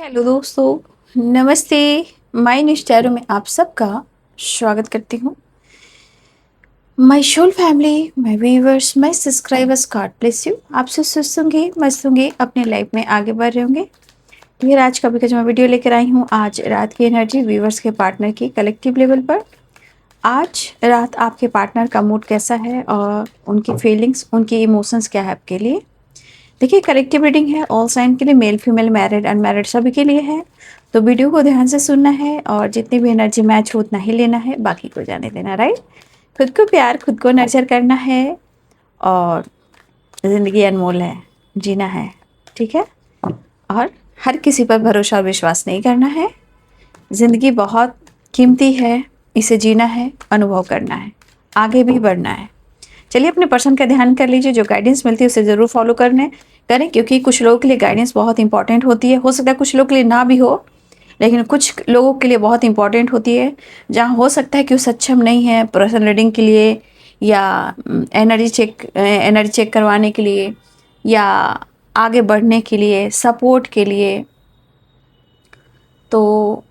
Hello दोस्तों, नमस्ते। My news tarot में आप सबका स्वागत करती हूँ। My soul family, my viewers, my subscribers, God bless you. आप सब सुस्त होंगे, मस्त होंगे, अपने लाइफ में आगे बढ़ रहे होंगे। फिर आज का जो मैं वीडियो लेकर आई हूँ, आज रात की एनर्जी व्यूअर्स के पार्टनर की कलेक्टिव लेवल पर। आज रात आपके पार्टनर का मूड कैसा है और उनकी फीलिंग्स, उनकी इमोशंस क्या है आपके लिए। देखिए, कलेक्टिव रीडिंग है, ऑल साइन के लिए, मेल फीमेल, मैरिड अनमैरिड सभी के लिए है। तो वीडियो को ध्यान से सुनना है और जितनी भी एनर्जी मैच हो उतना ही लेना है, बाकी को जाने देना। राइट, खुद को प्यार, खुद को नर्चर करना है और ज़िंदगी अनमोल है, जीना है। ठीक है, और हर किसी पर भरोसा और विश्वास नहीं करना है। ज़िंदगी बहुत कीमती है, इसे जीना है, अनुभव करना है, आगे भी बढ़ना है। चलिए, अपने पर्सन का ध्यान कर लीजिए, जो गाइडेंस मिलती है उसे ज़रूर फॉलो करें, क्योंकि कुछ लोगों के लिए गाइडेंस बहुत इंपॉर्टेंट होती है। हो सकता है कुछ लोगों के लिए ना भी हो, लेकिन कुछ लोगों के लिए बहुत इंपॉर्टेंट होती है। जहाँ हो सकता है कि वो सक्षम नहीं है पर्सन रीडिंग के लिए, या एनर्जी चेक करवाने के लिए, या आगे बढ़ने के लिए, सपोर्ट के लिए। तो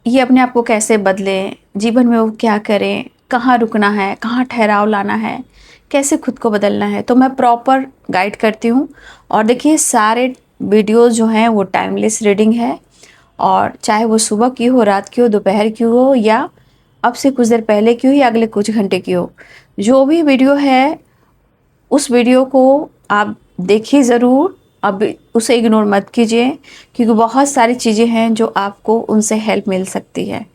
ये अपने आप को कैसे बदलें, जीवन में वो क्या करें, कहाँ रुकना है, कहाँ ठहराव लाना है, कैसे खुद को बदलना है, तो मैं प्रॉपर गाइड करती हूँ। और देखिए, सारे वीडियोस जो हैं वो टाइमलेस रीडिंग है, और चाहे वो सुबह की हो, रात की हो, दोपहर की हो, या अब से कुछ देर पहले की हो, या अगले कुछ घंटे की हो, जो भी वीडियो है उस वीडियो को आप देखिए ज़रूर। अब उसे इग्नोर मत कीजिए, क्योंकि बहुत सारी चीज़ें हैं जो आपको उनसे हेल्प मिल सकती है।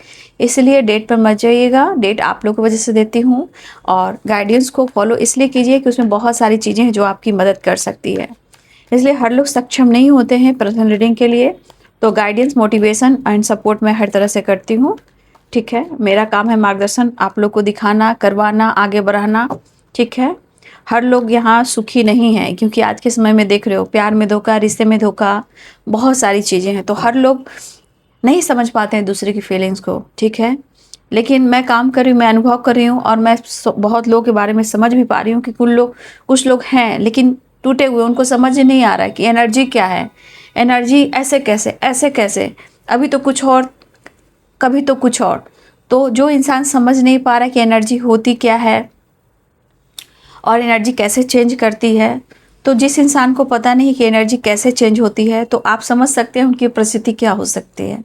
इसलिए डेट पर मत जाइएगा, डेट आप लोगों की वजह से देती हूँ। और गाइडेंस को फॉलो इसलिए कीजिए कि उसमें बहुत सारी चीज़ें हैं जो आपकी मदद कर सकती है। इसलिए हर लोग सक्षम नहीं होते हैं पर्सनल रीडिंग के लिए। तो गाइडेंस, मोटिवेशन एंड सपोर्ट मैं हर तरह से करती हूँ। ठीक है, मेरा काम है मार्गदर्शन, आप लोग को दिखाना, करवाना, आगे बढ़ाना। ठीक है, हर लोग यहाँ सुखी नहीं हैं, क्योंकि आज के समय में देख रहे हो, प्यार में धोखा, रिश्ते में धोखा, बहुत सारी चीज़ें हैं। तो हर लोग नहीं समझ पाते हैं दूसरे की फीलिंग्स को। ठीक है, लेकिन मैं काम कर रही हूँ, मैं अनुभव कर रही हूँ, और मैं बहुत लोगों के बारे में समझ भी पा रही हूँ कि कुछ लोग हैं लेकिन टूटे हुए, उनको समझ ही नहीं आ रहा है कि एनर्जी क्या है, एनर्जी ऐसे कैसे, अभी तो कुछ और, कभी तो कुछ और। तो जो इंसान समझ नहीं पा रहा कि एनर्जी होती क्या है और एनर्जी कैसे चेंज करती है, तो जिस इंसान को पता नहीं कि एनर्जी कैसे चेंज होती है, तो आप समझ सकते हैं उनकी परिस्थिति क्या हो सकती है।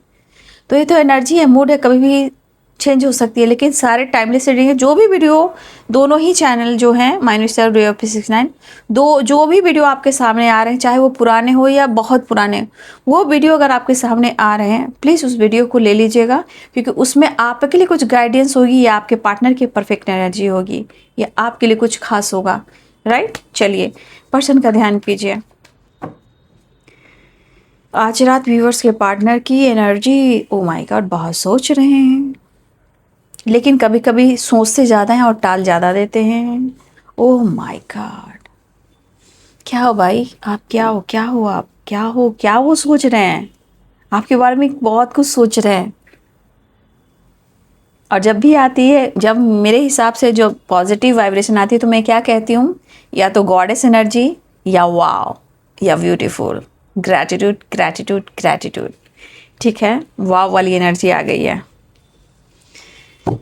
तो ये तो एनर्जी है, मूड है, कभी भी चेंज हो सकती है। लेकिन सारे टाइमलेस रीडिंग है, जो भी वीडियो, दोनों ही चैनल जो हैं, माइनस रे ऑफ 69, दो जो भी वीडियो आपके सामने आ रहे हैं, चाहे वो पुराने हो या बहुत पुराने, वो वीडियो अगर आपके सामने आ रहे हैं, प्लीज़ उस वीडियो को ले लीजिएगा, क्योंकि उसमें आपके लिए कुछ गाइडेंस होगी, या आपके पार्टनर की परफेक्ट एनर्जी होगी, या आपके लिए कुछ खास होगा। राइट, चलिए पर्सन का ध्यान कीजिए। आज रात व्यूअर्स के पार्टनर की एनर्जी, ओ माय गॉड, बहुत सोच रहे हैं, लेकिन कभी कभी सोचते ज़्यादा हैं और टाल ज़्यादा देते हैं। ओह माय गॉड, क्या हो भाई, आप क्या हो, क्या हो, आप क्या हो, क्या वो सोच रहे हैं आपके बारे में, बहुत कुछ सोच रहे हैं। और जब भी आती है, जब मेरे हिसाब से जो पॉजिटिव वाइब्रेशन आती है, तो मैं क्या कहती हूँ, या तो गॉडेस एनर्जी, या वाओ, या ब्यूटीफुल, ग्रैटिट्यूड ग्रैटिट्यूड ग्रैटिट्यूड। ठीक है, वाव वाली एनर्जी आ गई है।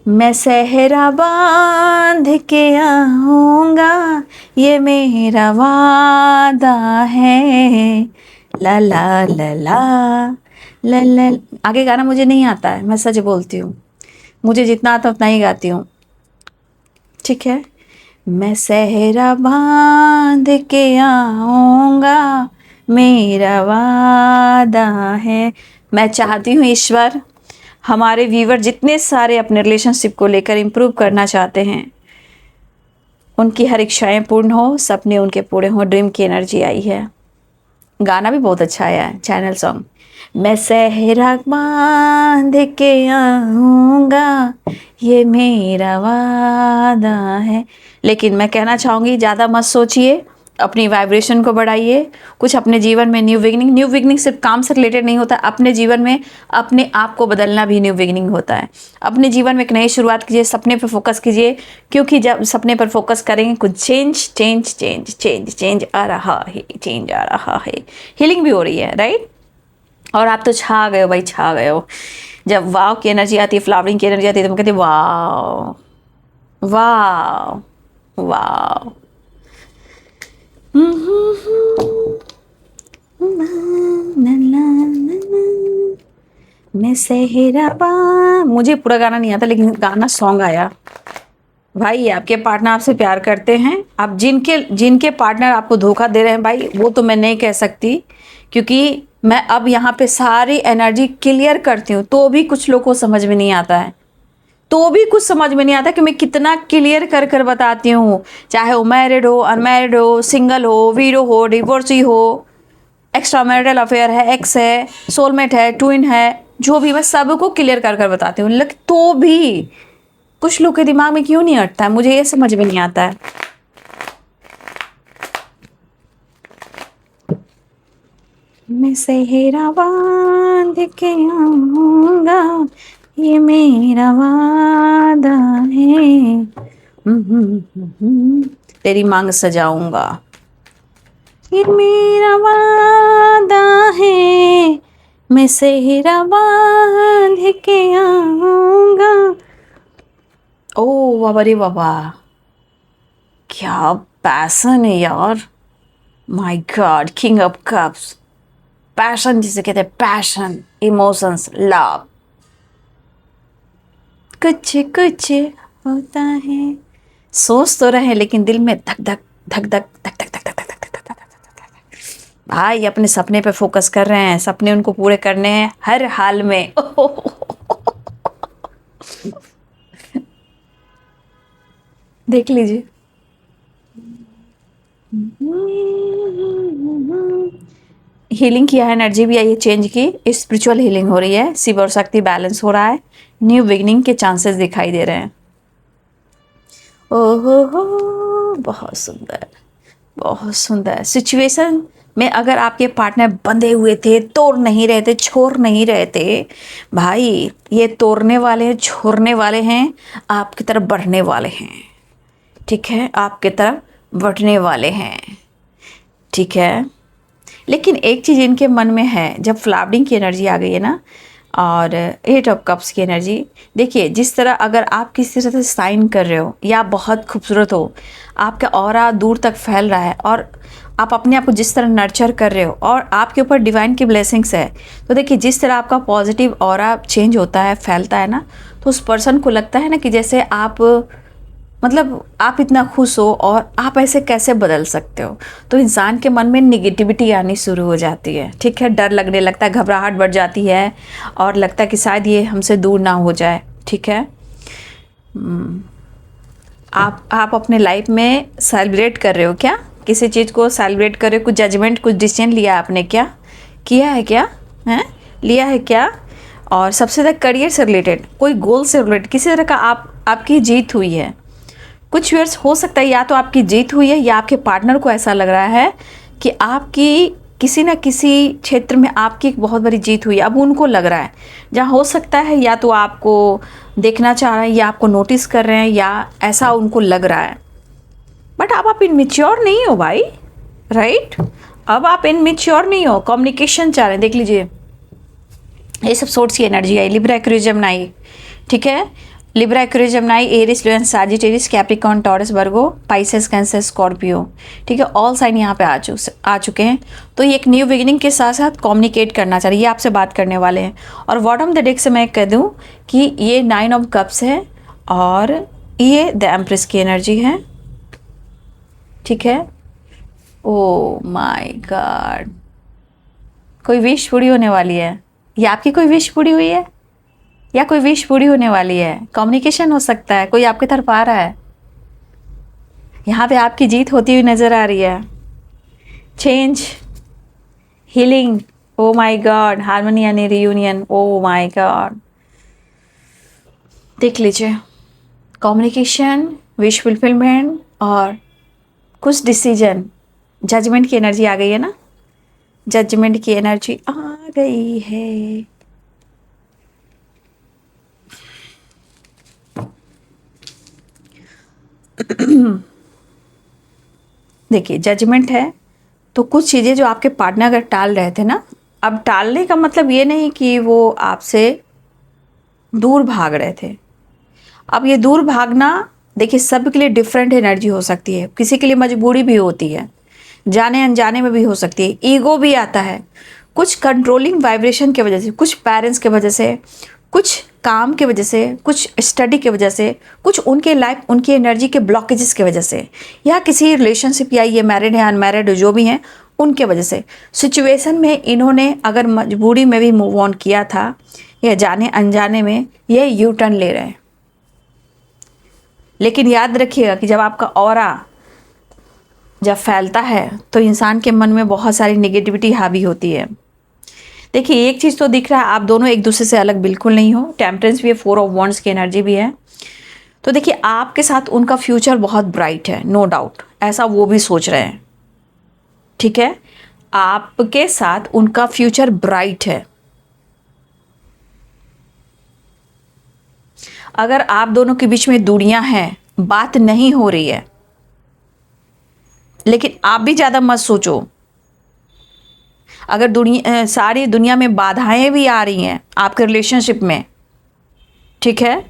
मैं सहरा बांध के आऊँगा, ये मेरा वादा है, ला ला ला ला ला ला। आगे गाना मुझे नहीं आता है, मैं सच बोलती हूँ, मुझे जितना आता उतना ही गाती हूँ। ठीक है, मैं सहरा बांध के आऊँगा, मेरा वादा है। मैं चाहती हूँ ईश्वर, हमारे व्यूवर जितने सारे अपने रिलेशनशिप को लेकर इम्प्रूव करना चाहते हैं, उनकी हर इच्छाएं पूर्ण हो, सपने उनके पूरे हों। ड्रीम की एनर्जी आई है, गाना भी बहुत अच्छा आया है, चैनल सॉन्ग। मैं सहरा बांध के आऊँगा, ये मेरा वादा है। लेकिन मैं कहना चाहूँगी, ज़्यादा मत सोचिए, अपनी वाइब्रेशन को बढ़ाइए। कुछ अपने जीवन में न्यू बिगनिंग सिर्फ काम से रिलेटेड नहीं होता, अपने जीवन में अपने आप को बदलना भी न्यू बिगनिंग होता है। अपने जीवन में एक नई शुरुआत कीजिए, सपने पर फोकस कीजिए, क्योंकि जब सपने पर फोकस करेंगे, कुछ चेंज आ रहा है, चेंज आ रहा है, हीलिंग भी हो रही है। राइट, और आप तो छा गए हो भाई, छा गए हो। जब वाव की एनर्जी आती है, फ्लावरिंग की एनर्जी आती है, तो मैं कहती वाव वाव वाव। मैं सेहरा पा, मुझे पूरा गाना नहीं आता लेकिन गाना सॉन्ग आया। भाई आपके पार्टनर आपसे प्यार करते हैं, आप जिनके जिनके पार्टनर आपको धोखा दे रहे हैं भाई, वो तो मैं नहीं कह सकती, क्योंकि मैं अब यहाँ पे सारी एनर्जी क्लियर करती हूँ, तो भी कुछ लोग को समझ में नहीं आता है, तो भी कुछ समझ में नहीं आता कि मैं कितना क्लियर कर कर बताती हूँ। चाहे वो मैरिड हो, अनमैरिड हो, सिंगल हो, वीडो हो, डिवोर्सी हो, एक्स्ट्रा मैरिटल अफेयर है, एक्स है, सोलमेट है, ट्विन है, जो भी, मैं सबको क्लियर कर कर बताती हूँ, लेकिन तो भी कुछ लोग के दिमाग में क्यों नहीं अटता है, मुझे ये समझ में नहीं आता है। मैं सेहरा बांध के आऊंगा, ये मेरा वादा है, तेरी मांग सजाऊंगा, ये मेरा वादा है, मैं सेहरा बांध के आऊंगा। ओ बाबा रे बाबा, क्या पैसन है यार, my God, king of cups, passion जिसे कहते हैं, पैशन, इमोशंस, लव, कुछ कुछ होता है। सोच तो रहे लेकिन दिल में धक धक धक धक धक धक धक धक धक धक धक धक धक। भाई अपने सपने पे फोकस कर रहे हैं, सपने उनको पूरे करने हैं हर हाल में। देख लीजिए। हीलिंग किया है, एनर्जी भी आई है चेंज की, स्पिरिचुअल हीलिंग हो रही है, शिव और शक्ति बैलेंस हो रहा है, न्यू बिगनिंग के चांसेस दिखाई दे रहे हैं। ओहो हो, बहुत सुंदर, बहुत सुंदर। सिचुएशन में अगर आपके पार्टनर बंधे हुए थे, तोड़ नहीं रहे थे, छोड़ नहीं रहे थे, भाई ये तोड़ने वाले हैं, छोड़ने वाले हैं, आपकी तरफ बढ़ने वाले हैं, ठीक है, आपके तरफ बढ़ने वाले हैं, ठीक है। लेकिन एक चीज़ इनके मन में है, जब फ्लावरिंग की एनर्जी आ गई है ना, और एट ऑफ कप्स की एनर्जी, देखिए जिस तरह अगर आप किसी तरह से साइन कर रहे हो या बहुत खूबसूरत हो, आपका ऑरा दूर तक फैल रहा है, और आप अपने आप को जिस तरह नर्चर कर रहे हो और आपके ऊपर डिवाइन की ब्लेसिंग्स है, तो देखिए जिस तरह आपका पॉजिटिव ऑरा चेंज होता है, फैलता है ना, तो उस पर्सन को लगता है ना कि जैसे आप, मतलब आप इतना खुश हो और आप ऐसे कैसे बदल सकते हो, तो इंसान के मन में निगेटिविटी आनी शुरू हो जाती है, ठीक है, डर लगने लगता है, घबराहट बढ़ जाती है, और लगता है कि शायद ये हमसे दूर ना हो जाए, ठीक है। आप अपने लाइफ में सेलिब्रेट कर रहे हो क्या, किसी चीज़ को सेलिब्रेट कर रहे हो, कुछ जजमेंट, कुछ डिसीजन लिया आपने क्या, किया है क्या, हैं, लिया है क्या। और सबसे ज़्यादा करियर से रिलेटेड, कोई गोल से रिलेटेड किसी तरह का आपकी जीत हुई है। कुछ व्यूअर्स हो सकता है या तो आपकी जीत हुई है, या आपके पार्टनर को ऐसा लग रहा है कि आपकी किसी न किसी क्षेत्र में आपकी एक बहुत बड़ी जीत हुई है, अब उनको लग रहा है, जहाँ हो सकता है या तो आपको देखना चाह रहे हैं, या आपको नोटिस कर रहे हैं, या ऐसा उनको लग रहा है, बट अब आप इनमेच्योर नहीं हो भाई, राइट, अब आप इनमेच्योर नहीं हो, कम्युनिकेशन चाह रहे हैं। देख लीजिए ये सब सोर्स की एनर्जी आई, लिब्रा एक्वेरियस जेमिनी, ठीक है, लिब्रा एक्वेरियस जेमिनी, एरिस, लियो, सैजिटेरियस, कैप्रिकॉर्न, टॉरस, वर्गो, पाइसेस, कैंसर, स्कॉर्पियो, ठीक है, ऑल साइन यहाँ पे आ चुके हैं। तो ये एक न्यू बिगिनिंग के साथ साथ कम्युनिकेट करना चाहिए, ये आपसे बात करने वाले हैं। और बॉटम द डेक से मैं कह दूँ कि ये 9 ऑफ कप्स है, और ये द एम्प्रेस की एनर्जी है, ठीक है। ओ माय गॉड, कोई विश पूरी होने वाली है, या आपकी कोई विश पूरी हुई है, या कोई विश पूरी होने वाली है, कम्युनिकेशन हो सकता है, कोई आपकी तरफ आ रहा है, यहाँ पे आपकी जीत होती हुई नज़र आ रही है। Change, healing, oh my God, harmony यानी रियूनियन, ओ माय गॉड, देख लीजिए, कम्युनिकेशन, विश फुलफिलमेंट, और कुछ डिसीजन, जजमेंट की एनर्जी आ गई है ना, जजमेंट की एनर्जी आ गई है। देखिए जजमेंट है, तो कुछ चीज़ें जो आपके पार्टनर अगर टाल रहे थे ना, अब टालने का मतलब ये नहीं कि वो आपसे दूर भाग रहे थे। अब ये दूर भागना, देखिए सबके लिए डिफरेंट एनर्जी हो सकती है, किसी के लिए मजबूरी भी होती है, जाने अनजाने में भी हो सकती है, ईगो भी आता है, कुछ कंट्रोलिंग वाइब्रेशन की वजह से, कुछ पेरेंट्स की वजह से, कुछ काम की वजह से, कुछ स्टडी की वजह से, कुछ उनके लाइफ उनकी एनर्जी के ब्लॉकेजेस की वजह से, या किसी रिलेशनशिप, या ये मैरिड है अनमैरिड जो भी हैं उनके वजह से सिचुएशन में इन्होंने अगर मजबूरी में भी मूव ऑन किया था या जाने अनजाने में ये यू टर्न ले रहे हैं। लेकिन याद रखिएगा कि जब आपका ऑरा जब फैलता है तो इंसान के मन में बहुत सारी नेगेटिविटी हावी होती है। देखिए एक चीज़ तो दिख रहा है, आप दोनों एक दूसरे से अलग बिल्कुल नहीं हो, टेम्परेंस भी है, 4 ऑफ वॉन्ड्स की एनर्जी भी है। तो देखिए आपके साथ उनका फ्यूचर बहुत ब्राइट है, नो डाउट, ऐसा वो भी सोच रहे हैं। ठीक है, आपके साथ उनका फ्यूचर ब्राइट है। अगर आप दोनों के बीच में दूरियां हैं, बात नहीं हो रही है, लेकिन आप भी ज़्यादा मत सोचो। अगर सारी दुनिया में बाधाएं भी आ रही हैं आपके रिलेशनशिप में, ठीक है,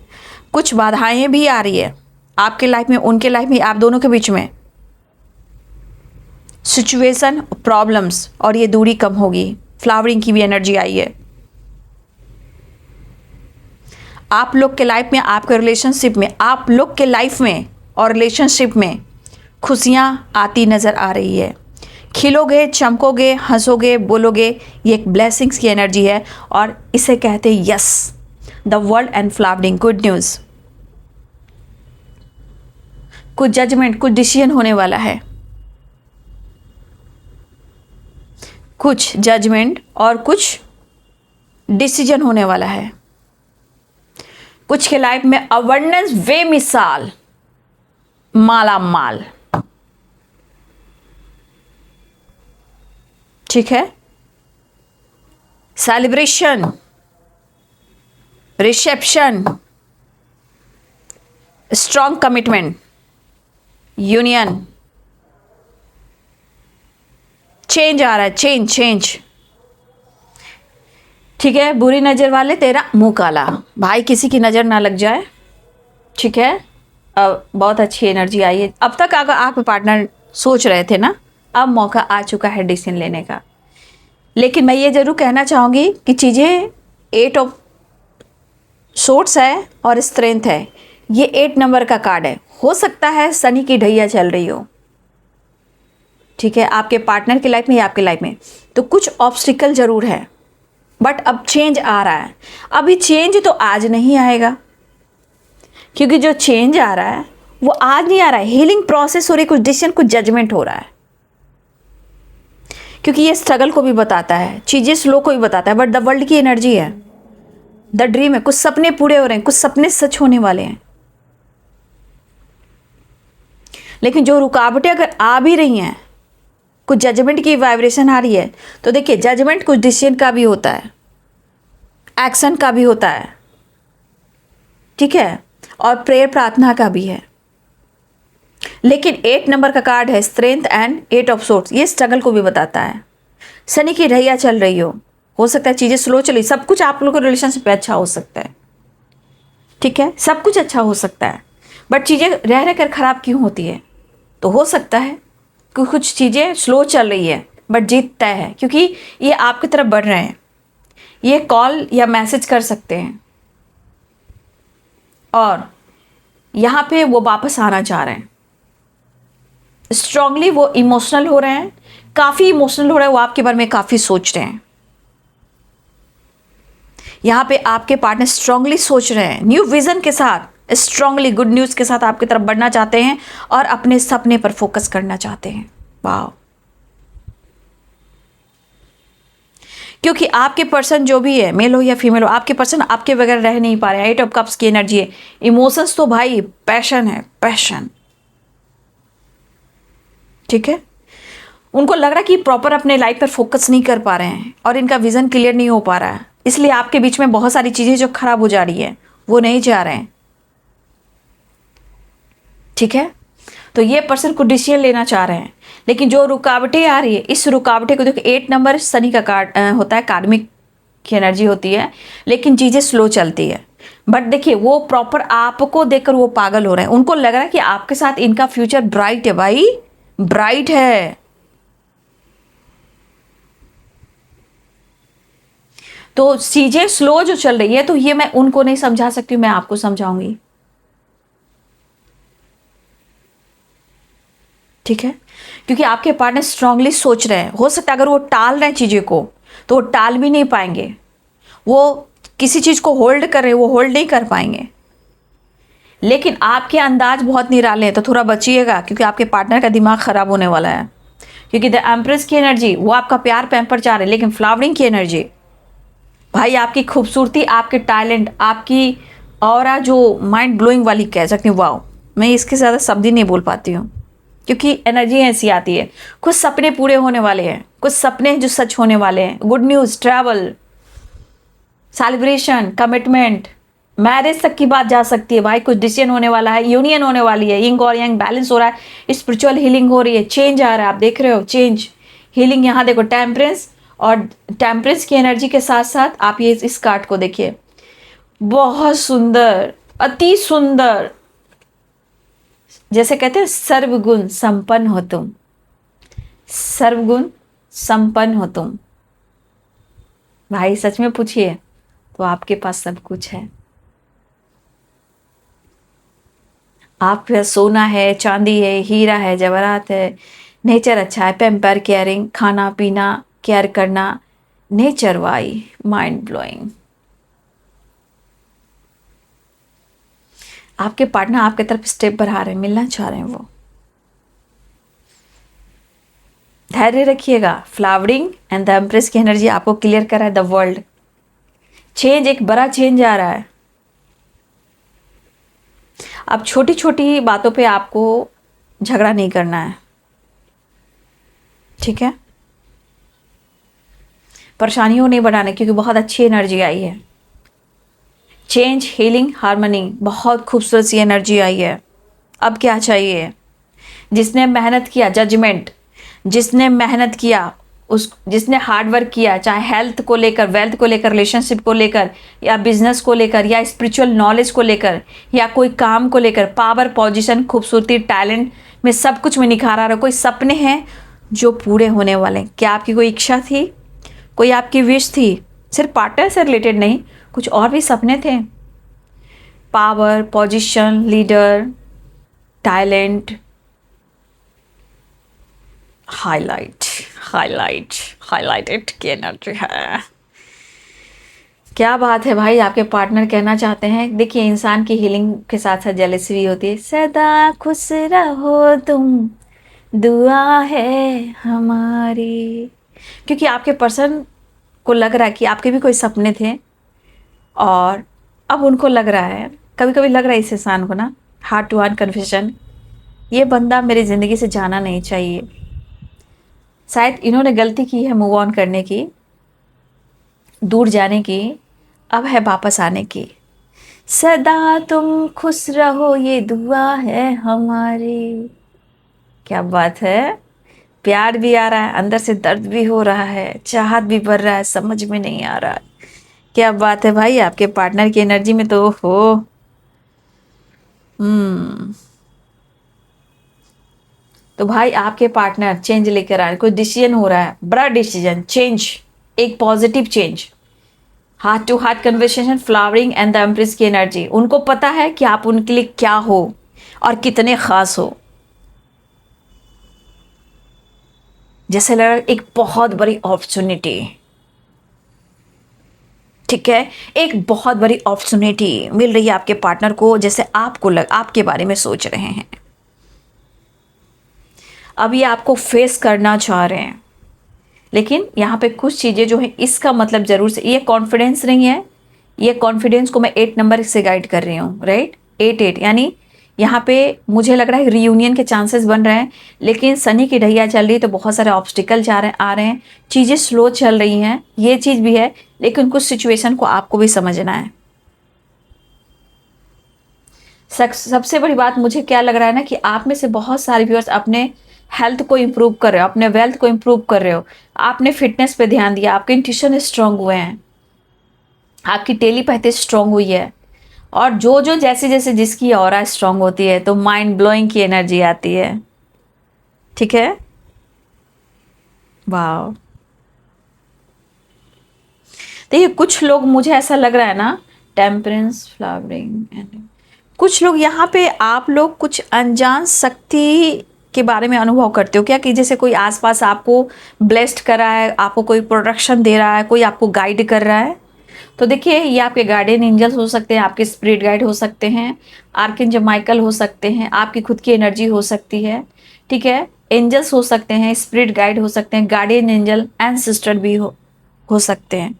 कुछ बाधाएं भी आ रही है आपके लाइफ में, उनके लाइफ में, आप दोनों के बीच में सिचुएशन प्रॉब्लम्स, और ये दूरी कम होगी। फ्लावरिंग की भी एनर्जी आई है आप लोग के लाइफ में, आपके रिलेशनशिप में, आप लोग के लाइफ में और रिलेशनशिप में खुशियाँ आती नज़र आ रही है। खिलोगे, चमकोगे, हंसोगे, बोलोगे, ये एक ब्लेसिंग्स की एनर्जी है और इसे कहते हैं yes the world and flowering, good news. कुछ जजमेंट, कुछ डिसीजन होने वाला है, कुछ जजमेंट और कुछ डिसीजन होने वाला है। कुछ के लाइफ में अबंडेंस बेमिसाल, माला माल, ठीक है, celebration, reception, strong commitment, union, change आ रहा है, चेंज। ठीक है, बुरी नज़र वाले तेरा मुंह काला, भाई किसी की नज़र ना लग जाए। ठीक है, अब बहुत अच्छी एनर्जी आई है। अब तक अगर आप पार्टनर सोच रहे थे ना, अब मौका आ चुका है डिसीजन लेने का। लेकिन मैं ये ज़रूर कहना चाहूँगी कि चीज़ें 8 ऑफ सोर्ट्स है और स्ट्रेंथ है, ये 8 नंबर का कार्ड है। हो सकता है शनि की ढैया चल रही हो, ठीक है, आपके पार्टनर की लाइफ में या आपके लाइफ में, तो कुछ ऑब्स्टिकल ज़रूर है, बट अब चेंज आ रहा है। अभी चेंज तो आज नहीं आएगा, क्योंकि जो चेंज आ रहा है वो आज नहीं आ रहा है, हीलिंग प्रोसेस हो रही, कुछ डिसीजन, कुछ जजमेंट हो रहा है। क्योंकि ये स्ट्रगल को भी बताता है, चीज़ें स्लो को भी बताता है, बट द वर्ल्ड की एनर्जी है, द ड्रीम है, कुछ सपने पूरे हो रहे हैं, कुछ सपने सच होने वाले हैं। लेकिन जो रुकावटें अगर आ भी रही हैं, कुछ जजमेंट की वाइब्रेशन आ रही है, तो देखिए जजमेंट कुछ डिसीजन का भी होता है, एक्शन का भी होता है, ठीक है, और प्रेयर प्रार्थना का भी है। लेकिन 8 नंबर का कार्ड है स्ट्रेंथ एंड 8 ऑफ सोर्ट्स, ये स्ट्रगल को भी बताता है। शनि की ढैया चल रही हो सकता है चीज़ें स्लो चली, सब कुछ आप लोगों के रिलेशनशिप पे अच्छा हो सकता है, ठीक है, सब कुछ अच्छा हो सकता है, बट चीज़ें रह कर ख़राब क्यों होती है? तो हो सकता है कि कुछ चीज़ें स्लो चल रही है बट जीत तय है, क्योंकि ये आपकी तरफ बढ़ रहे हैं। ये कॉल या मैसेज कर सकते हैं और यहाँ पे वो वापस आना चाह रहे हैं। स्ट्रांगली वो इमोशनल हो रहे हैं, काफ़ी इमोशनल हो रहे हैं, वो आपके बारे में काफ़ी सोच रहे हैं। यहाँ पे आपके पार्टनर स्ट्रांगली सोच रहे हैं, न्यू विजन के साथ, स्ट्रांगली गुड न्यूज़ के साथ आपकी तरफ बढ़ना चाहते हैं और अपने सपने पर फोकस करना चाहते हैं। वाह, क्योंकि आपके पर्सन जो भी है, मेल हो या फीमेल हो, आपके पर्सन आपके बगैर रह नहीं पा रहे हैं। 8 ऑफ कप्स की एनर्जी है, इमोशंस तो भाई पैशन है, पैशन, ठीक है। उनको लग रहा है कि प्रॉपर अपने लाइफ पर फोकस नहीं कर पा रहे हैं और इनका विजन क्लियर नहीं हो पा रहा है, इसलिए आपके बीच में बहुत सारी चीज़ें जो खराब हो जा रही है वो नहीं जा रहे हैं, ठीक है। तो ये पर्सन को डिसीजन लेना चाह रहे हैं, लेकिन जो रुकावटें आ रही है, इस रुकावटें को देखो, 8 नंबर शनि का कार्ड होता है, कार्मिक की एनर्जी होती है, लेकिन चीज़ें स्लो चलती है। बट देखिए वो प्रॉपर आपको देखकर वो पागल हो रहे हैं, उनको लग रहा है कि आपके साथ इनका फ्यूचर ब्राइट है भाई, ब्राइट है। तो चीजें स्लो जो चल रही है, तो ये मैं उनको नहीं समझा सकती, मैं आपको समझाऊंगी, ठीक है? क्योंकि आपके पार्टनर स्ट्रांगली सोच रहे हैं। हो सकता है अगर वो टाल रहे हैं चीजें को, तो वो टाल भी नहीं पाएंगे। वो किसी चीज को होल्ड कर रहे हैं, वो होल्ड नहीं कर पाएंगे। लेकिन आपके अंदाज बहुत निराले हैं, तो थोड़ा बचिएगा, क्योंकि आपके पार्टनर का दिमाग खराब होने वाला है। क्योंकि द एम्प्रेस की एनर्जी वो आपका प्यार पैम्पर चाह रहे हैं, लेकिन फ्लावरिंग की एनर्जी भाई आपकी खूबसूरती, आपके टैलेंट, आपकी ऑरा जो माइंड ब्लोइंग वाली कह सकती हूँ, वाओ, मैं इसके ज़्यादा शब्द ही नहीं बोल पाती हूँ, क्योंकि एनर्जी ऐसी आती है। कुछ सपने पूरे होने वाले हैं, कुछ सपने जो सच होने वाले हैं, good news, travel, celebration, commitment, marriage तक की बात जा सकती है भाई। कुछ डिसीजन होने वाला है, यूनियन होने वाली है, यिंग और यांग बैलेंस हो रहा है, स्पिरिचुअल हीलिंग हो रही है, चेंज आ रहा है, आप देख रहे हो चेंज, हीलिंग। यहाँ देखो टेम्परेंस, और टेम्परेंस की एनर्जी के साथ साथ आप ये इस कार्ड को देखिए, बहुत सुंदर, अति सुंदर, जैसे कहते हैं सर्वगुण संपन्न हो तुम, सर्वगुण संपन्न हो तुम। भाई सच में पूछिए तो आपके पास सब कुछ है। आप सोना है, चांदी है, हीरा है, जवाहरात है, नेचर अच्छा है, पेम्पर, केयरिंग, खाना पीना, केयर करना, नेचर वाई, माइंड ब्लोइंग। आपके पार्टनर आपके तरफ स्टेप बढ़ा रहे हैं, मिलना चाह रहे हैं वो। धैर्य रखिएगा। फ्लावरिंग एंड द एम्प्रेस की एनर्जी आपको क्लियर कर रहा है द वर्ल्ड। चेंज, एक बड़ा चेंज आ रहा है। अब छोटी छोटी बातों पे आपको झगड़ा नहीं करना है, ठीक है? परेशानियों नहीं बढ़ाना, क्योंकि बहुत अच्छी एनर्जी आई है। चेंज, हीलिंग, हार्मनी, बहुत खूबसूरत सी एनर्जी आई है। अब क्या चाहिए? जिसने मेहनत किया, जजमेंट, जिसने मेहनत किया, उस जिसने हार्ड वर्क किया, चाहे हेल्थ को लेकर, वेल्थ को लेकर, रिलेशनशिप को लेकर, या बिजनेस को लेकर, या स्पिरिचुअल नॉलेज को लेकर, या कोई काम को लेकर, पावर, पोजीशन, खूबसूरती, टैलेंट में, सब कुछ में निखार आ रहा है। कोई सपने हैं जो पूरे होने वाले हैं। क्या आपकी कोई इच्छा थी, कोई आपकी विश थी? सिर्फ पार्टनर से रिलेटेड नहीं, कुछ और भी सपने थे। Power, position, leader, talent, highlight, highlight, highlighted की एनर्जी है। क्या बात है भाई, आपके पार्टनर कहना चाहते हैं। देखिए इंसान की हीलिंग के साथ साथ जेलसी भी होती है। सदा खुश रहो तुम, दुआ है हमारी। क्योंकि आपके पर्सन को लग रहा है कि आपके भी कोई सपने थे, और अब उनको लग रहा है, कभी कभी लग रहा है इस इंसान को ना, हार्ट टू हार्ट कन्फेशन, ये बंदा मेरी ज़िंदगी से जाना नहीं चाहिए। शायद इन्होंने गलती की है मूव ऑन करने की, दूर जाने की, अब है वापस आने की। सदा तुम खुश रहो, ये दुआ है हमारी। क्या बात है, प्यार भी आ रहा है, अंदर से दर्द भी हो रहा है, चाहत भी बढ़ रहा है, समझ में नहीं आ रहा है। क्या बात है भाई, आपके पार्टनर की एनर्जी में तो हो। तो भाई आपके पार्टनर चेंज लेकर आ रहे, कोई डिसीजन हो रहा है, बड़ा डिसीजन, चेंज, एक positive change, heart to heart conversation, flowering and the empress की एनर्जी। उनको पता है कि आप उनके लिए क्या हो और कितने खास हो। जैसे लग रहा है एक बहुत बड़ी अपॉर्चुनिटी, ठीक है, एक बहुत बड़ी अपॉर्चुनिटी मिल रही है आपके पार्टनर को, जैसे आपके बारे में सोच रहे हैं। अब ये आपको फेस करना चाह रहे हैं, लेकिन यहाँ पे कुछ चीज़ें जो हैं, इसका मतलब ज़रूर से, ये कॉन्फिडेंस नहीं है। ये कॉन्फिडेंस को मैं 8 नंबर से गाइड कर रही हूँ, राइट, 8 यानी यहाँ पे मुझे लग रहा है रियूनियन के चांसेस बन रहे हैं, लेकिन शनि की ढैया चल रही है, तो बहुत सारे ऑब्स्टिकल आ रहे हैं, चीज़ें स्लो चल रही हैं, ये चीज़ भी है। लेकिन कुछ सिचुएशन को आपको भी समझना है। सबसे बड़ी बात मुझे क्या लग रहा है ना, कि आप में से बहुत सारे व्यूअर्स अपने हेल्थ को इम्प्रूव कर रहे हो, अपने वेल्थ को इम्प्रूव कर रहे हो, आपने फिटनेस पे ध्यान दिया, आपके इंट्यूशन स्ट्रांग हुए हैं, आपकी टेलीपैथी स्ट्रांग हुई है, और जो जो जैसे जैसे जिसकी ऑरा स्ट्रांग होती है तो माइंड ब्लोइंग की एनर्जी आती है। ठीक है, वाह। देखिए कुछ लोग, मुझे ऐसा लग रहा है ना, टेम्परेंस, फ्लावरिंग एंड कुछ लोग यहाँ पे, आप लोग कुछ अनजान शक्ति के बारे में अनुभव करते हो क्या, कि जैसे कोई आसपास आपको ब्लेस्ड कर रहा है, आपको कोई प्रोटेक्शन दे रहा है, कोई आपको गाइड कर रहा है। तो देखिए ये आपके गार्डियन एंजल्स हो सकते हैं, आपके स्पिरिट गाइड हो सकते हैं, आर्कएंजल माइकल हो सकते हैं, आपकी खुद की एनर्जी हो सकती है। ठीक है, एंजल्स हो सकते हैं, स्पिरिट गाइड हो सकते हैं, गार्डियन एंजल एंड सिस्टर भी हो सकते हैं।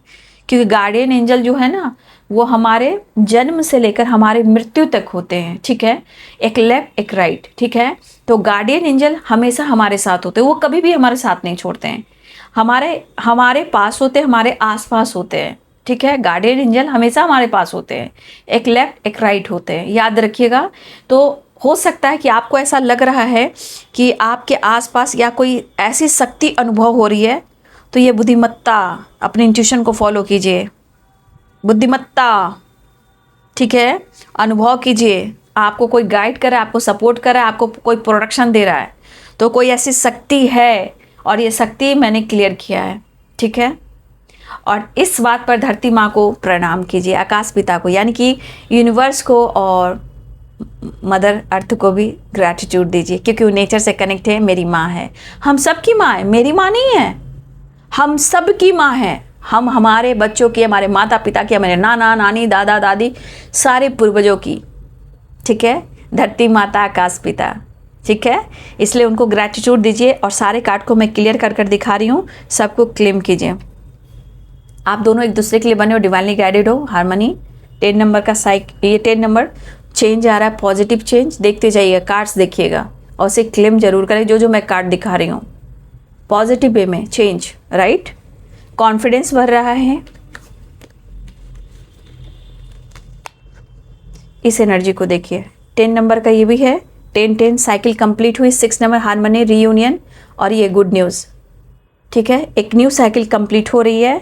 क्योंकि गार्डियन एंजल जो है ना, वो हमारे जन्म से लेकर हमारे मृत्यु तक होते हैं। ठीक है, एक लेफ्ट एक राइट। ठीक है, तो गार्डियन एंजल हमेशा हमारे साथ होते हैं, वो कभी भी हमारे साथ नहीं छोड़ते हैं, हमारे पास होते हैं, हमारे आसपास होते हैं। ठीक है, गार्डियन एंजल हमेशा हमारे पास होते हैं, एक लेफ्ट एक राइट होते हैं, याद रखिएगा। तो हो सकता है कि आपको ऐसा लग रहा है कि आपके आसपास या कोई ऐसी शक्ति अनुभव हो रही है, तो ये बुद्धिमत्ता, अपने इंट्यूशन को फॉलो कीजिए, बुद्धिमत्ता। ठीक है, अनुभव कीजिए, आपको कोई गाइड कर रहा है, आपको सपोर्ट कर रहा है, आपको कोई प्रोटेक्शन दे रहा है, तो कोई ऐसी शक्ति है, और ये शक्ति मैंने क्लियर किया है। ठीक है, और इस बात पर धरती माँ को प्रणाम कीजिए, आकाश पिता को, यानी कि यूनिवर्स को, और मदर अर्थ को भी ग्रैटिट्यूड दीजिए, क्योंकि वो नेचर से कनेक्ट है, मेरी माँ है, हम सबकी माँ है, मेरी माँ नहीं है, हम सब की माँ है। हम हमारे बच्चों की, हमारे माता पिता की, हमारे नाना नानी दादा दादी, सारे पूर्वजों की। ठीक है, धरती माता आकाश पिता। ठीक है, इसलिए उनको ग्रैटिट्यूड दीजिए, और सारे कार्ड को मैं क्लियर कर कर दिखा रही हूँ, सबको क्लेम कीजिए। आप दोनों एक दूसरे के लिए बने हो, डिवाइनली गाइडेड हो, हार्मनी। 10 नंबर का ये 10 नंबर चेंज आ रहा है, पॉजिटिव चेंज। देखते जाइएगा, कार्ड्स देखिएगा और उसे क्लेम जरूर करें, जो जो मैं कार्ड दिखा रही हूँ, पॉजिटिव वे में चेंज, राइट। कॉन्फिडेंस बढ़ रहा है, इस एनर्जी को देखिए। 10 नंबर का ये भी है, 10-10 साइकिल कंप्लीट हुई। 6 नंबर हार्मनी, रीयूनियन, और ये गुड न्यूज़। ठीक है, एक न्यू साइकिल कंप्लीट हो रही है,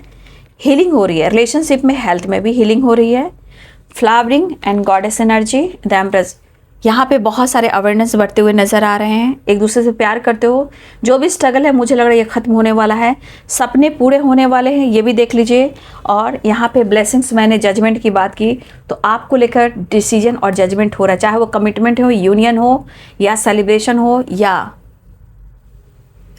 हीलिंग हो रही है, रिलेशनशिप में, हेल्थ में भी हीलिंग हो रही है। Flowering and goddess energy, the empress. यहाँ पे बहुत सारे अवेयरनेस बढ़ते हुए नज़र आ रहे हैं, एक दूसरे से प्यार करते हो, जो भी स्ट्रगल है मुझे लग रहा है ये ख़त्म होने वाला है, सपने पूरे होने वाले हैं, ये भी देख लीजिए। और यहाँ पे ब्लेसिंग्स, मैंने जजमेंट की बात की, तो आपको लेकर डिसीजन और जजमेंट हो रहा है, चाहे वो कमिटमेंट हो, यूनियन हो, या सेलिब्रेशन हो, या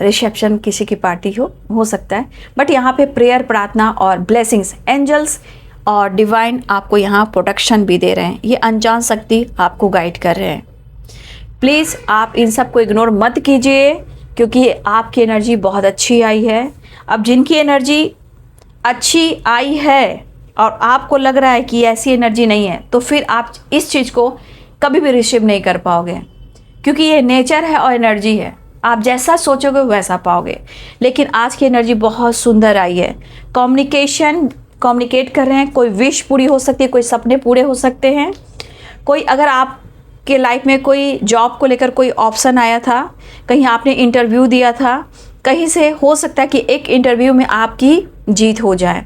रिसेप्शन, किसी की पार्टी हो सकता है। बट यहाँ पे प्रेयर, प्रार्थना और ब्लेसिंग्स, एंजल्स और डिवाइन आपको यहाँ प्रोटेक्शन भी दे रहे हैं, ये अनजान शक्ति आपको गाइड कर रहे हैं। प्लीज़ आप इन सब को इग्नोर मत कीजिए, क्योंकि आपकी एनर्जी बहुत अच्छी आई है। अब जिनकी एनर्जी अच्छी आई है और आपको लग रहा है कि ऐसी एनर्जी नहीं है, तो फिर आप इस चीज़ को कभी भी रिसीव नहीं कर पाओगे, क्योंकि ये नेचर है और एनर्जी है, आप जैसा सोचोगे वैसा पाओगे। लेकिन आज की एनर्जी बहुत सुंदर आई है, कम्युनिकेट कर रहे हैं, कोई विश पूरी हो सकती है, कोई सपने पूरे हो सकते हैं, कोई, अगर आपके लाइफ में कोई जॉब को लेकर कोई ऑप्शन आया था, कहीं आपने इंटरव्यू दिया था, कहीं से हो सकता है कि एक इंटरव्यू में आपकी जीत हो जाए,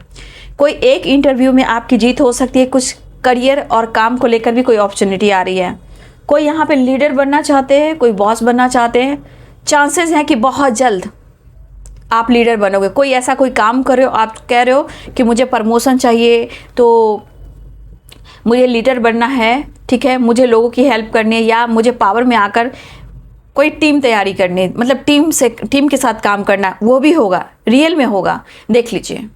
कोई एक इंटरव्यू में आपकी जीत हो सकती है, कुछ करियर और काम को लेकर भी कोई अपॉर्चुनिटी आ रही है, कोई यहाँ पे लीडर बनना चाहते हैं, कोई बॉस बनना चाहते हैं, चांसेस हैं कि बहुत जल्द आप लीडर बनोगे। कोई ऐसा कोई काम कर रहे हो, आप कह रहे हो कि मुझे प्रमोशन चाहिए, तो मुझे लीडर बनना है, ठीक है, मुझे लोगों की हेल्प करनी है, या मुझे पावर में आकर कोई टीम तैयारी करनी है, मतलब टीम के साथ काम करना, वो भी होगा, रियल में होगा, देख लीजिए।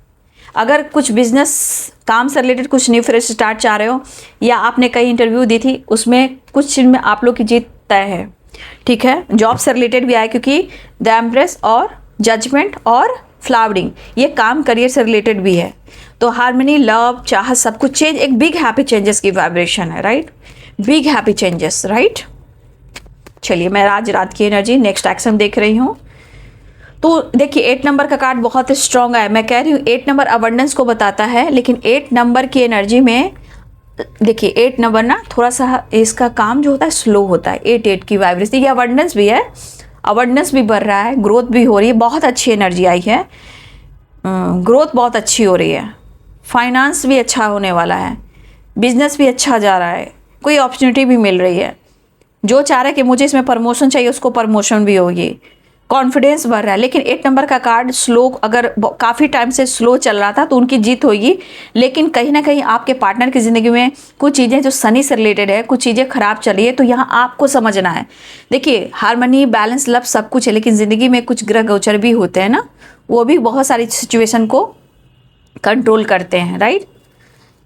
अगर कुछ बिजनेस काम से रिलेटेड कुछ न्यू फ्रेश स्टार्ट चाह रहे हो, या आपने कहीं इंटरव्यू दी थी, उसमें कुछ चीज़ में आप लोग की जीत तय है, ठीक है। जॉब से रिलेटेड भी आए, क्योंकि द एम्प्रेस और जजमेंट और फ्लावरिंग, ये काम करियर से रिलेटेड भी है। तो हार्मनी, लव, चाहत, सब कुछ चेंज, एक बिग हैप्पी चेंजेस की वाइब्रेशन है, right, big happy changes, right. चलिए, मैं आज रात की एनर्जी नेक्स्ट एक्शन देख रही हूँ। तो देखिए 8 नंबर का कार्ड बहुत स्ट्रॉन्ग है, मैं कह रही हूँ 8 नंबर अबंडेंस को बताता है, लेकिन 8 नंबर की एनर्जी में देखिए 8 नंबर ना थोड़ा सा इसका काम जो होता है स्लो होता है, 8 की वाइब्रेशन, ये अबंडेंस भी है, अवेयरनेस भी बढ़ रहा है, ग्रोथ भी हो रही है, बहुत अच्छी एनर्जी आई है, ग्रोथ बहुत अच्छी हो रही है, फाइनेंस भी अच्छा होने वाला है, बिजनेस भी अच्छा जा रहा है, कोई अपॉर्चुनिटी भी मिल रही है। जो चाह रहा है कि मुझे इसमें प्रमोशन चाहिए उसको प्रमोशन भी होगी, कॉन्फिडेंस बढ़ रहा है। लेकिन 8 नंबर का कार्ड स्लो, अगर काफ़ी टाइम से स्लो चल रहा था तो उनकी जीत होगी। लेकिन कहीं ना कहीं आपके पार्टनर की ज़िंदगी में कुछ चीज़ें जो शनि से रिलेटेड है, कुछ चीज़ें खराब चल रही है, तो यहाँ आपको समझना है। देखिए, हारमनी, बैलेंस, लव सब कुछ है, लेकिन ज़िंदगी में कुछ ग्रह गोचर भी होते हैं ना, वो भी बहुत सारी सिचुएशन को कंट्रोल करते हैं, राइट।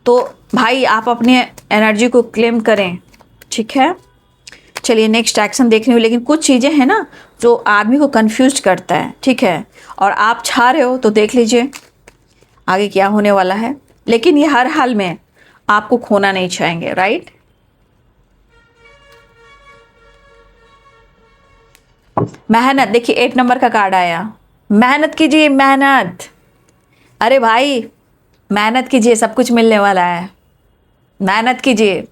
तो भाई आप अपने एनर्जी को क्लेम करें, ठीक है। चलिए नेक्स्ट एक्शन देखने हुए, लेकिन कुछ चीज़ें हैं ना जो आदमी को कंफ्यूज करता है, ठीक है। और आप चाह रहे हो तो देख लीजिए आगे क्या होने वाला है, लेकिन ये हर हाल में आपको खोना नहीं चाहेंगे, राइट। मेहनत, देखिए 8 नंबर का कार्ड आया, मेहनत कीजिए, मेहनत। अरे भाई मेहनत कीजिए, सब कुछ मिलने वाला है, मेहनत कीजिए।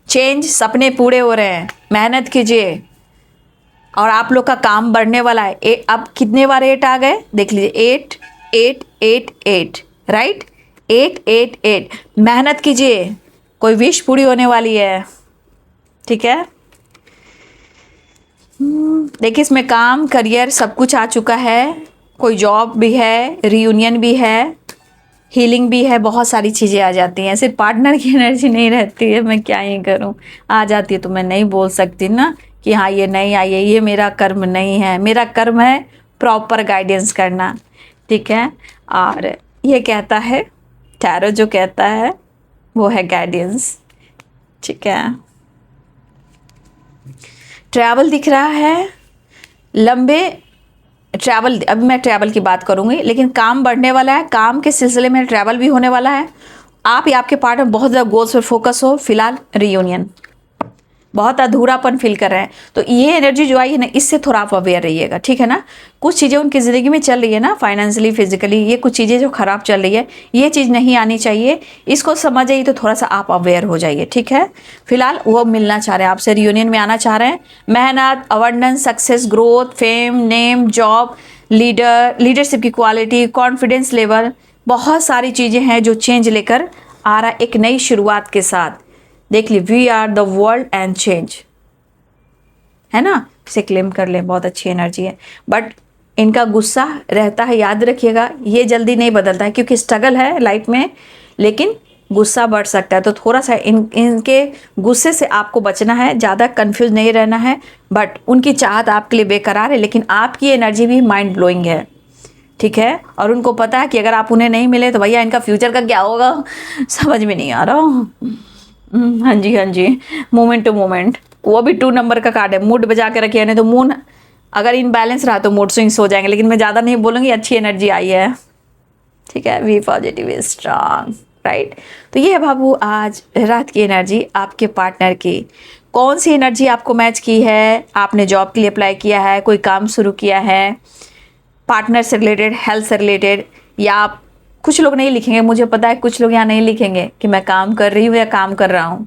चेंज, सपने पूरे हो रहे हैं, मेहनत कीजिए। और आप लोग का काम बढ़ने वाला है। अब कितने बार 8 आ गए देख लीजिए, 8 8 8 8, राइट, 8 8 8। मेहनत कीजिए, कोई विश पूरी होने वाली है, ठीक है। देखिए इसमें काम, करियर सब कुछ आ चुका है, कोई जॉब भी है, रियूनियन भी है, हीलिंग भी है, बहुत सारी चीज़ें आ जाती हैं। सिर्फ पार्टनर की एनर्जी नहीं रहती है, मैं क्या ही करूं, आ जाती है तो मैं नहीं बोल सकती ना कि हाँ ये नहीं आई है, ये मेरा कर्म नहीं है। मेरा कर्म है प्रॉपर गाइडेंस करना, ठीक है। और ये कहता है टैरो, जो कहता है वो है गाइडेंस, ठीक है। ट्रैवल दिख रहा है, लंबे ट्रैवल, अभी मैं ट्रैवल की बात करूंगी, लेकिन काम बढ़ने वाला है, काम के सिलसिले में ट्रैवल भी होने वाला है। आप या आपके पार्टनर बहुत ज़्यादा गोल्स पर फोकस हो, फिलहाल रियूनियन, बहुत अधूरापन फील कर रहे हैं, तो ये एनर्जी जो आई है ना, इससे थोड़ा आप अवेयर रहिएगा, ठीक है ना। कुछ चीज़ें उनकी ज़िंदगी में चल रही है ना, फाइनेंशियली, फिजिकली, ये कुछ चीज़ें जो खराब चल रही है, ये चीज़ नहीं आनी चाहिए, इसको समझ जाइए, तो थोड़ा सा आप अवेयर हो जाइए, ठीक है। फिलहाल वो मिलना चाह रहे हैं आपसे, रियूनियन में आना चाह रहे हैं। मेहनत, abundance, success, growth, fame, name, job, leadership की क्वालिटी, कॉन्फिडेंस लेवल, बहुत सारी चीज़ें हैं जो चेंज लेकर आ रहा है एक नई शुरुआत के साथ। देख ली, we are the world and change, है ना, इसे क्लेम कर ले, बहुत अच्छी एनर्जी है। बट इनका गुस्सा रहता है, याद रखिएगा, ये जल्दी नहीं बदलता है, क्योंकि स्ट्रगल है लाइफ में, लेकिन गुस्सा बढ़ सकता है। तो थोड़ा सा इनके गुस्से से आपको बचना है, ज़्यादा कंफ्यूज नहीं रहना है। बट उनकी चाहत आपके लिए बेकरार है, लेकिन आपकी एनर्जी भी माइंड ब्लोइंग है, ठीक है। और उनको पता है कि अगर आप उन्हें नहीं मिले तो भैया इनका फ्यूचर का क्या होगा, समझ में नहीं आ रहा। हाँ जी, हाँ जी, मोमेंट टू मोमेंट, वो भी 2 नंबर का कार्ड है। मूड बजा के रखिए, नहीं तो मूड अगर इनबैलेंस रहा तो मूड स्विंग्स हो जाएंगे, लेकिन मैं ज़्यादा नहीं बोलूँगी, अच्छी एनर्जी आई है, ठीक है। V positive is strong, right. तो ये है बाबू आज रात की एनर्जी आपके पार्टनर की। कौन सी एनर्जी आपको मैच की है, आपने जॉब के लिए अप्लाई किया है, कोई काम शुरू किया है, पार्टनर से रिलेटेड, हेल्थ से रिलेटेड, या आप, कुछ लोग नहीं लिखेंगे, मुझे पता है कुछ लोग यहाँ नहीं लिखेंगे कि मैं काम कर रही हूँ या काम कर रहा हूँ।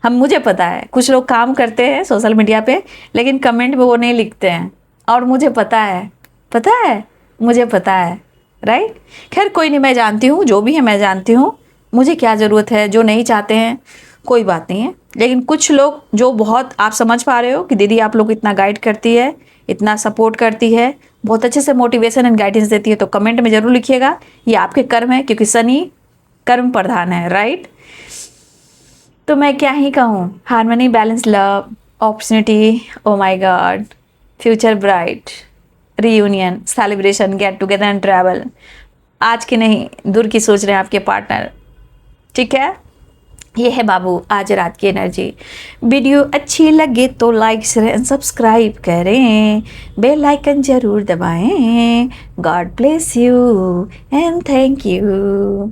मुझे पता है कुछ लोग काम करते हैं सोशल मीडिया पे, लेकिन कमेंट में वो नहीं लिखते हैं, और मुझे पता है, मुझे पता है, राइट। खैर कोई नहीं, मैं जानती हूँ, जो भी है मैं जानती हूँ, मुझे क्या ज़रूरत है। जो नहीं चाहते हैं कोई बात नहीं है, लेकिन कुछ लोग जो बहुत, आप समझ पा रहे हो कि दीदी आप लोग इतना गाइड करती है, इतना सपोर्ट करती है, बहुत अच्छे से मोटिवेशन एंड गाइडेंस देती है, तो कमेंट में ज़रूर लिखिएगा। ये आपके कर्म है, क्योंकि शनि कर्म प्रधान है, राइट। तो मैं क्या ही कहूँ, harmony, balance, love, opportunity, oh my God, future bright, reunion, celebration, get together and travel. आज की नहीं, दूर की सोच रहे हैं आपके पार्टनर, ठीक है। ये है बाबू आज रात की एनर्जी। वीडियो अच्छी लगे तो लाइक शेयर एंड सब्सक्राइब करें, बेल आइकन जरूर दबाएं। God bless you and thank you.